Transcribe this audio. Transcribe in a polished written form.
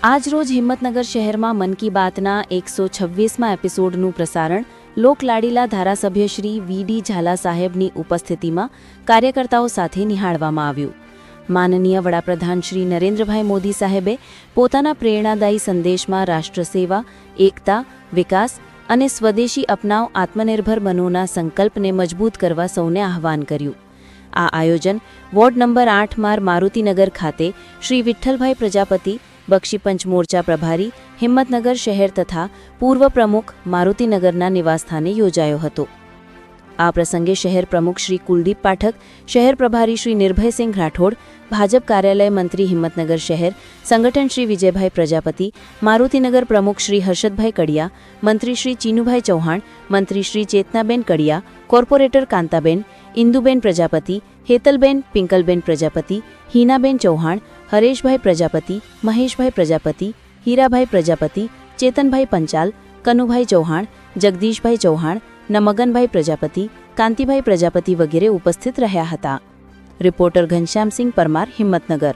આજરોજ હિંમતનગર શહેરમાં મન કી બાતના 126મા એપિસોડનું પ્રસારણ લોકલાડીલા ધારાસભ્ય શ્રી વી.ડી. ઝાલા સાહેબની ઉપસ્થિતિમાં કાર્યકર્તાઓ સાથે નિહાળવામાં આવ્યું. માનનીય વડાપ્રધાન શ્રી નરેન્દ્રભાઈ મોદી સાહેબે પોતાના પ્રેરણાદાયી સંદેશમાં રાષ્ટ્રસેવા, એકતા, વિકાસ અને સ્વદેશી અપનાવ આત્મનિર્ભર બનોના સંકલ્પને મજબૂત કરવા સૌને આહ્વાન કર્યું. આ આયોજન વોર્ડ નંબર 8 મારુતિનગર ખાતે શ્રી વિઠ્ઠલભાઈ પ્રજાપતિ, બક્ષીપંચ મોરચા પ્રભારી, હિંમતનગર શહેર તથા પૂર્વ પ્રમુખ મારુતિનગરના નિવાસસ્થાને યોજાયો હતો. આ પ્રસંગે શહેર પ્રમુખ શ્રી કુલદીપ પાઠક, શહેર પ્રભારી શ્રી નિર્ભયસિંહ રાઠોડ, ભાજપ કાર્યાલય મંત્રી હિંમતનગર શહેર, સંગઠન શ્રી વિજયભાઈ પ્રજાપતિ, મારુતિનગર પ્રમુખ શ્રી હર્ષદભાઈ કડિયા, મંત્રી શ્રી ચીનુભાઈ ચૌહાણ, મંત્રી શ્રી ચેતનાબેન કડિયા, કોર્પોરેટર કાંતાબેન, ઇન્દુબેન પ્રજાપતિ, હેતલબેન પિંકલબેન પ્રજાપતિ, હિનાબેન ચૌહાણ, હરેશભાઈ પ્રજાપતિ, મહેશભાઈ પ્રજાપતિ, હીરાભાઈ પ્રજાપતિ, ચેતનભાઈ પંચાલ, કનુભાઈ ચૌહાણ, જગદીશભાઈ ચૌહાણ, નમગનભાઈ પ્રજાપતિ, કાંતિભાઈ પ્રજાપતિ વગેરે ઉપસ્થિત રહ્યા હતા. રિપોર્ટર ઘનશ્યામસિંહ પરમાર, હિંમતનગર.